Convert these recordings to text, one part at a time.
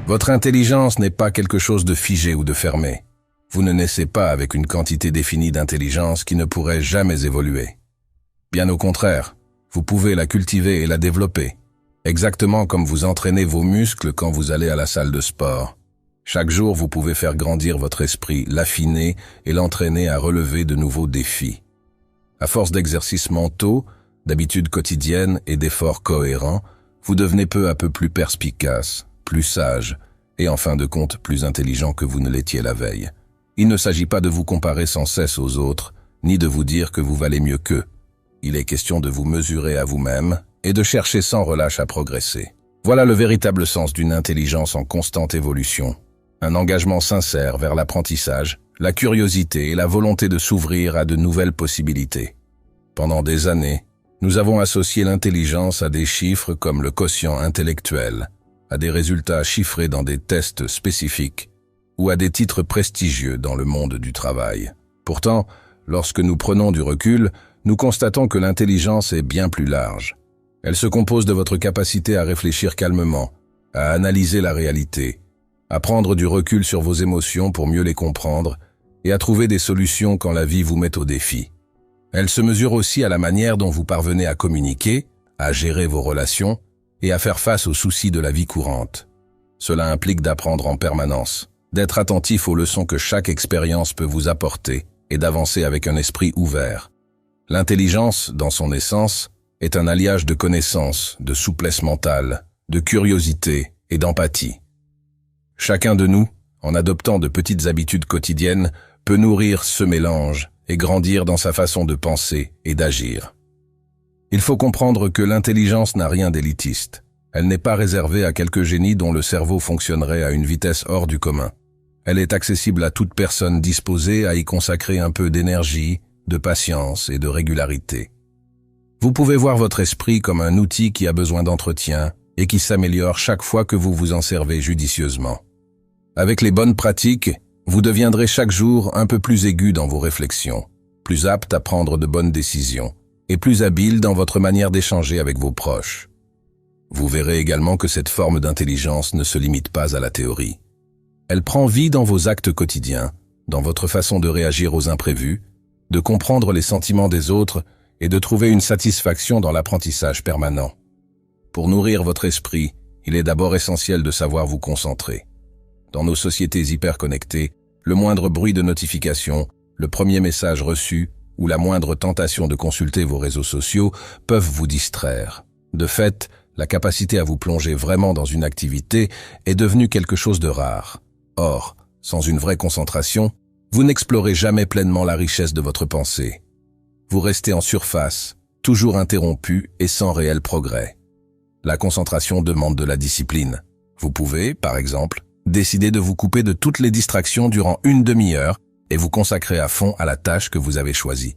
Votre intelligence n'est pas quelque chose de figé ou de fermé. Vous ne naissez pas avec une quantité définie d'intelligence qui ne pourrait jamais évoluer. Bien au contraire, vous pouvez la cultiver et la développer, exactement comme vous entraînez vos muscles quand vous allez à la salle de sport. Chaque jour, vous pouvez faire grandir votre esprit, l'affiner et l'entraîner à relever de nouveaux défis. À force d'exercices mentaux, d'habitudes quotidiennes et d'efforts cohérents, vous devenez peu à peu plus perspicace, plus sage et en fin de compte plus intelligent que vous ne l'étiez la veille. Il ne s'agit pas de vous comparer sans cesse aux autres, ni de vous dire que vous valez mieux qu'eux. Il est question de vous mesurer à vous-même et de chercher sans relâche à progresser. Voilà le véritable sens d'une intelligence en constante évolution. Un engagement sincère vers l'apprentissage, la curiosité et la volonté de s'ouvrir à de nouvelles possibilités. Pendant des années, nous avons associé l'intelligence à des chiffres comme le quotient intellectuel, à des résultats chiffrés dans des tests spécifiques ou à des titres prestigieux dans le monde du travail. Pourtant, lorsque nous prenons du recul, nous constatons que l'intelligence est bien plus large. Elle se compose de votre capacité à réfléchir calmement, à analyser la réalité, à prendre du recul sur vos émotions pour mieux les comprendre et à trouver des solutions quand la vie vous met au défi. Elle se mesure aussi à la manière dont vous parvenez à communiquer, à gérer vos relations et à faire face aux soucis de la vie courante. Cela implique d'apprendre en permanence, d'être attentif aux leçons que chaque expérience peut vous apporter et d'avancer avec un esprit ouvert. L'intelligence, dans son essence, est un alliage de connaissances, de souplesse mentale, de curiosité et d'empathie. Chacun de nous, en adoptant de petites habitudes quotidiennes, peut nourrir ce mélange et grandir dans sa façon de penser et d'agir. Il faut comprendre que l'intelligence n'a rien d'élitiste. Elle n'est pas réservée à quelques génies dont le cerveau fonctionnerait à une vitesse hors du commun. Elle est accessible à toute personne disposée à y consacrer un peu d'énergie, de patience et de régularité. Vous pouvez voir votre esprit comme un outil qui a besoin d'entretien et qui s'améliore chaque fois que vous vous en servez judicieusement. Avec les bonnes pratiques, vous deviendrez chaque jour un peu plus aigu dans vos réflexions, plus apte à prendre de bonnes décisions et plus habile dans votre manière d'échanger avec vos proches. Vous verrez également que cette forme d'intelligence ne se limite pas à la théorie. Elle prend vie dans vos actes quotidiens, dans votre façon de réagir aux imprévus, de comprendre les sentiments des autres et de trouver une satisfaction dans l'apprentissage permanent. Pour nourrir votre esprit, il est d'abord essentiel de savoir vous concentrer. Dans nos sociétés hyper-connectées, le moindre bruit de notification, le premier message reçu ou la moindre tentation de consulter vos réseaux sociaux peuvent vous distraire. De fait, la capacité à vous plonger vraiment dans une activité est devenue quelque chose de rare. Or, sans une vraie concentration, vous n'explorez jamais pleinement la richesse de votre pensée. Vous restez en surface, toujours interrompu et sans réel progrès. La concentration demande de la discipline. Vous pouvez, par exemple, décider de vous couper de toutes les distractions durant une demi-heure et vous consacrer à fond à la tâche que vous avez choisie.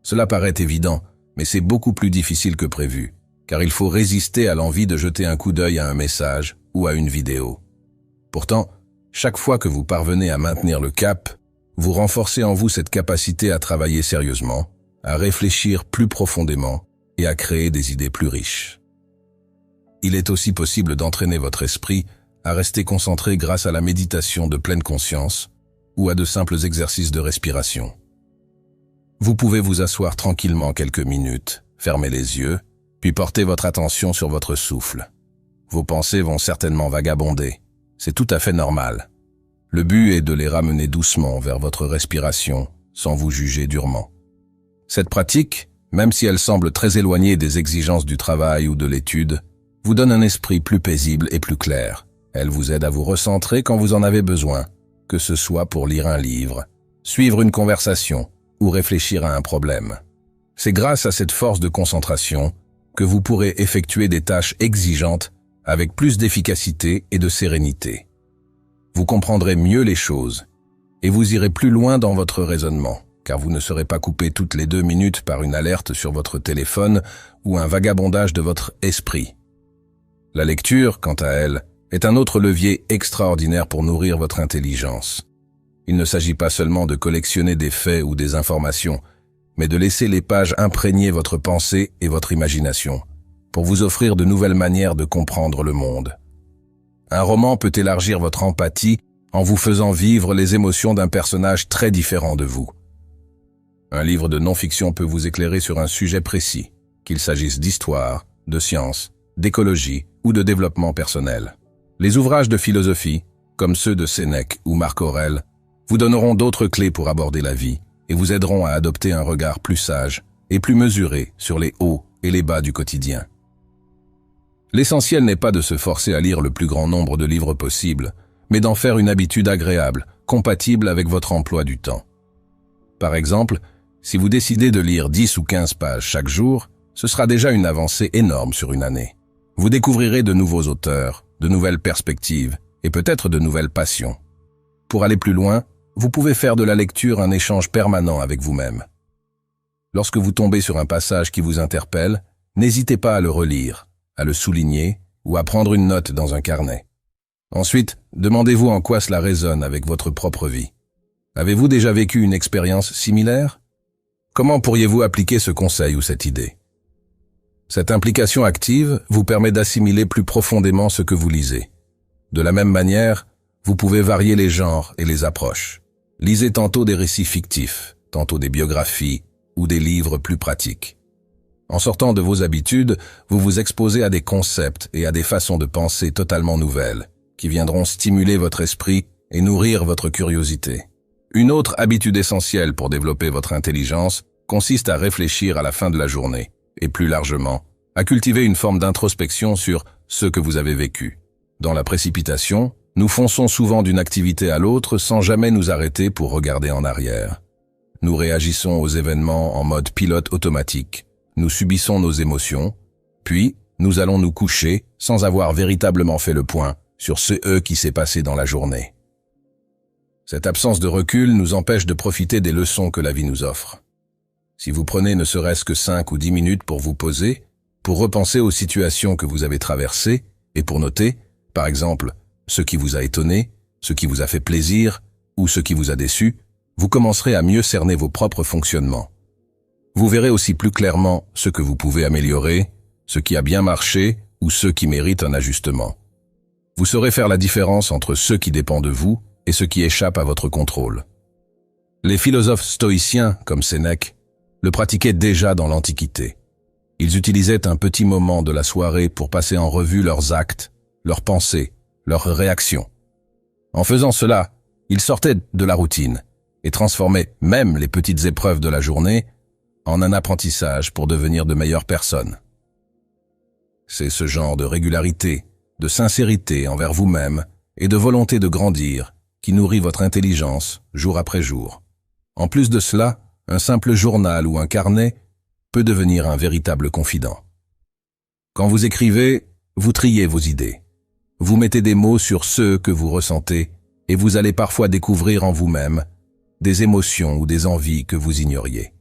Cela paraît évident, mais c'est beaucoup plus difficile que prévu, car il faut résister à l'envie de jeter un coup d'œil à un message ou à une vidéo. Pourtant, chaque fois que vous parvenez à maintenir le cap, vous renforcez en vous cette capacité à travailler sérieusement, à réfléchir plus profondément et à créer des idées plus riches. Il est aussi possible d'entraîner votre esprit à rester concentré grâce à la méditation de pleine conscience ou à de simples exercices de respiration. Vous pouvez vous asseoir tranquillement quelques minutes, fermer les yeux, puis porter votre attention sur votre souffle. Vos pensées vont certainement vagabonder. C'est tout à fait normal. Le but est de les ramener doucement vers votre respiration, sans vous juger durement. Cette pratique, même si elle semble très éloignée des exigences du travail ou de l'étude, vous donne un esprit plus paisible et plus clair. Elle vous aide à vous recentrer quand vous en avez besoin, que ce soit pour lire un livre, suivre une conversation ou réfléchir à un problème. C'est grâce à cette force de concentration que vous pourrez effectuer des tâches exigeantes avec plus d'efficacité et de sérénité. Vous comprendrez mieux les choses et vous irez plus loin dans votre raisonnement, car vous ne serez pas coupé toutes les 2 minutes par une alerte sur votre téléphone ou un vagabondage de votre esprit. La lecture, quant à elle, est un autre levier extraordinaire pour nourrir votre intelligence. Il ne s'agit pas seulement de collectionner des faits ou des informations, mais de laisser les pages imprégner votre pensée et votre imagination, pour vous offrir de nouvelles manières de comprendre le monde. Un roman peut élargir votre empathie en vous faisant vivre les émotions d'un personnage très différent de vous. Un livre de non-fiction peut vous éclairer sur un sujet précis, qu'il s'agisse d'histoire, de science, d'écologie ou de développement personnel. Les ouvrages de philosophie, comme ceux de Sénèque ou Marc Aurèle, vous donneront d'autres clés pour aborder la vie et vous aideront à adopter un regard plus sage et plus mesuré sur les hauts et les bas du quotidien. L'essentiel n'est pas de se forcer à lire le plus grand nombre de livres possible, mais d'en faire une habitude agréable, compatible avec votre emploi du temps. Par exemple, si vous décidez de lire 10 ou 15 pages chaque jour, ce sera déjà une avancée énorme sur une année. Vous découvrirez de nouveaux auteurs, de nouvelles perspectives et peut-être de nouvelles passions. Pour aller plus loin, vous pouvez faire de la lecture un échange permanent avec vous-même. Lorsque vous tombez sur un passage qui vous interpelle, n'hésitez pas à le relire, à le souligner ou à prendre une note dans un carnet. Ensuite, demandez-vous en quoi cela résonne avec votre propre vie. Avez-vous déjà vécu une expérience similaire? Comment pourriez-vous appliquer ce conseil ou cette idée? Cette implication active vous permet d'assimiler plus profondément ce que vous lisez. De la même manière, vous pouvez varier les genres et les approches. Lisez tantôt des récits fictifs, tantôt des biographies ou des livres plus pratiques. En sortant de vos habitudes, vous vous exposez à des concepts et à des façons de penser totalement nouvelles, qui viendront stimuler votre esprit et nourrir votre curiosité. Une autre habitude essentielle pour développer votre intelligence consiste à réfléchir à la fin de la journée, et plus largement, à cultiver une forme d'introspection sur ce que vous avez vécu. Dans la précipitation, nous fonçons souvent d'une activité à l'autre sans jamais nous arrêter pour regarder en arrière. Nous réagissons aux événements en mode pilote automatique, nous subissons nos émotions, puis nous allons nous coucher sans avoir véritablement fait le point sur ce qui s'est passé dans la journée. Cette absence de recul nous empêche de profiter des leçons que la vie nous offre. Si vous prenez ne serait-ce que 5 ou 10 minutes pour vous poser, pour repenser aux situations que vous avez traversées et pour noter, par exemple, ce qui vous a étonné, ce qui vous a fait plaisir ou ce qui vous a déçu, vous commencerez à mieux cerner vos propres fonctionnements. Vous verrez aussi plus clairement ce que vous pouvez améliorer, ce qui a bien marché ou ce qui mérite un ajustement. Vous saurez faire la différence entre ce qui dépend de vous et ce qui échappe à votre contrôle. Les philosophes stoïciens, comme Sénèque, le pratiquaient déjà dans l'Antiquité. Ils utilisaient un petit moment de la soirée pour passer en revue leurs actes, leurs pensées, leurs réactions. En faisant cela, ils sortaient de la routine et transformaient même les petites épreuves de la journée en un apprentissage pour devenir de meilleures personnes. C'est ce genre de régularité, de sincérité envers vous-même et de volonté de grandir qui nourrit votre intelligence jour après jour. En plus de cela, un simple journal ou un carnet peut devenir un véritable confident. Quand vous écrivez, vous triez vos idées. Vous mettez des mots sur ce que vous ressentez et vous allez parfois découvrir en vous-même des émotions ou des envies que vous ignoriez.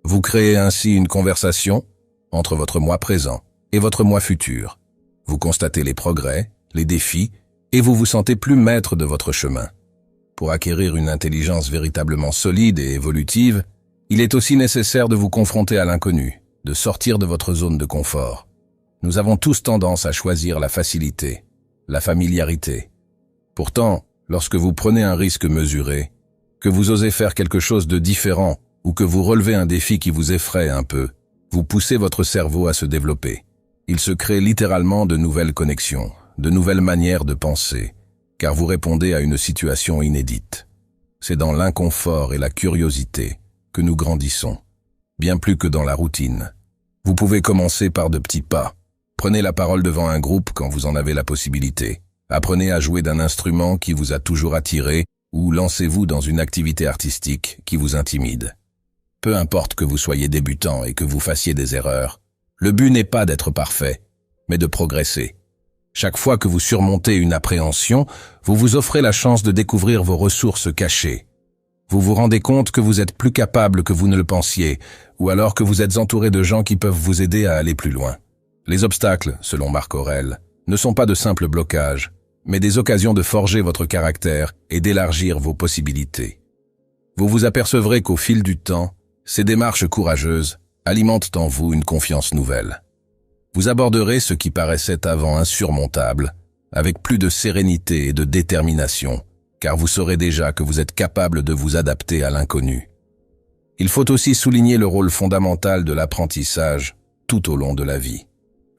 Vous créez ainsi une conversation entre votre moi présent et votre moi futur. Vous constatez les progrès, les défis et vous vous sentez plus maître de votre chemin. Pour acquérir une intelligence véritablement solide et évolutive, il est aussi nécessaire de vous confronter à l'inconnu, de sortir de votre zone de confort. Nous avons tous tendance à choisir la facilité, la familiarité. Pourtant, lorsque vous prenez un risque mesuré, que vous osez faire quelque chose de différent ou que vous relevez un défi qui vous effraie un peu, vous poussez votre cerveau à se développer. Il se crée littéralement de nouvelles connexions, de nouvelles manières de penser, car vous répondez à une situation inédite. C'est dans l'inconfort et la curiosité que nous grandissons, bien plus que dans la routine. Vous pouvez commencer par de petits pas. Prenez la parole devant un groupe quand vous en avez la possibilité. Apprenez à jouer d'un instrument qui vous a toujours attiré ou lancez-vous dans une activité artistique qui vous intimide. Peu importe que vous soyez débutant et que vous fassiez des erreurs, le but n'est pas d'être parfait, mais de progresser. Chaque fois que vous surmontez une appréhension, vous vous offrez la chance de découvrir vos ressources cachées. Vous vous rendez compte que vous êtes plus capable que vous ne le pensiez, ou alors que vous êtes entouré de gens qui peuvent vous aider à aller plus loin. Les obstacles, selon Marc Aurèle, ne sont pas de simples blocages, mais des occasions de forger votre caractère et d'élargir vos possibilités. Vous vous apercevrez qu'au fil du temps, ces démarches courageuses alimentent en vous une confiance nouvelle. Vous aborderez ce qui paraissait avant insurmontable avec plus de sérénité et de détermination, car vous saurez déjà que vous êtes capable de vous adapter à l'inconnu. Il faut aussi souligner le rôle fondamental de l'apprentissage tout au long de la vie.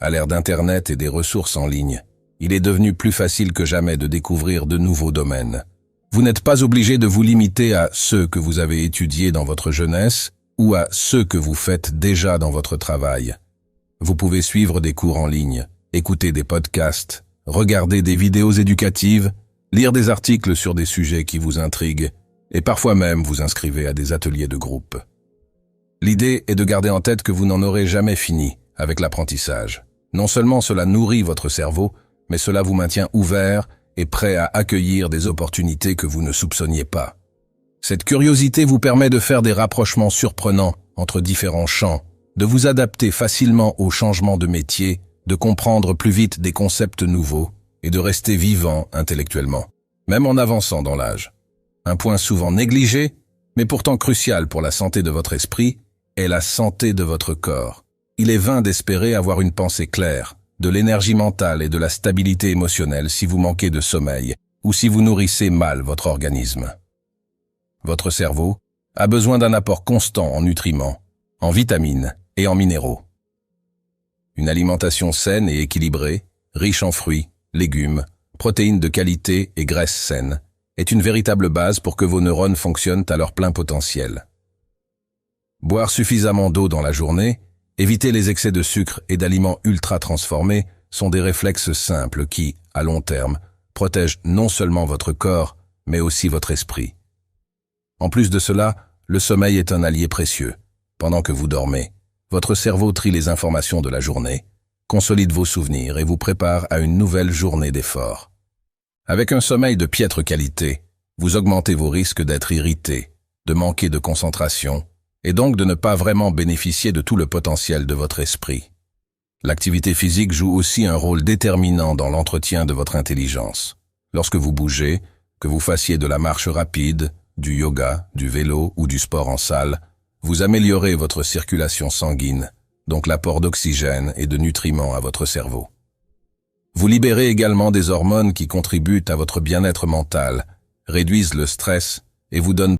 À l'ère d'Internet et des ressources en ligne, il est devenu plus facile que jamais de découvrir de nouveaux domaines. Vous n'êtes pas obligé de vous limiter à ceux que vous avez étudiés dans votre jeunesse ou à ceux que vous faites déjà dans votre travail. Vous pouvez suivre des cours en ligne, écouter des podcasts, regarder des vidéos éducatives, lire des articles sur des sujets qui vous intriguent et parfois même vous inscrivez à des ateliers de groupe. L'idée est de garder en tête que vous n'en aurez jamais fini avec l'apprentissage. Non seulement cela nourrit votre cerveau, mais cela vous maintient ouvert et prêt à accueillir des opportunités que vous ne soupçonniez pas. Cette curiosité vous permet de faire des rapprochements surprenants entre différents champs, de vous adapter facilement aux changements de métier, de comprendre plus vite des concepts nouveaux et de rester vivant intellectuellement, même en avançant dans l'âge. Un point souvent négligé, mais pourtant crucial pour la santé de votre esprit, est la santé de votre corps. Il est vain d'espérer avoir une pensée claire, de l'énergie mentale et de la stabilité émotionnelle si vous manquez de sommeil ou si vous nourrissez mal votre organisme. Votre cerveau a besoin d'un apport constant en nutriments, en vitamines et en minéraux. Une alimentation saine et équilibrée, riche en fruits, légumes, protéines de qualité et graisses saines, est une véritable base pour que vos neurones fonctionnent à leur plein potentiel. Boire suffisamment d'eau dans la journée, éviter les excès de sucre et d'aliments ultra transformés sont des réflexes simples qui, à long terme, protègent non seulement votre corps, mais aussi votre esprit. En plus de cela, le sommeil est un allié précieux. Pendant que vous dormez, votre cerveau trie les informations de la journée, consolide vos souvenirs et vous prépare à une nouvelle journée d'efforts. Avec un sommeil de piètre qualité, vous augmentez vos risques d'être irrité, de manquer de concentration, et donc de ne pas vraiment bénéficier de tout le potentiel de votre esprit. L'activité physique joue aussi un rôle déterminant dans l'entretien de votre intelligence. Lorsque vous bougez, que vous fassiez de la marche rapide, du yoga, du vélo ou du sport en salle, vous améliorez votre circulation sanguine, donc l'apport d'oxygène et de nutriments à votre cerveau. Vous libérez également des hormones qui contribuent à votre bien-être mental, réduisent le stress et vous donnent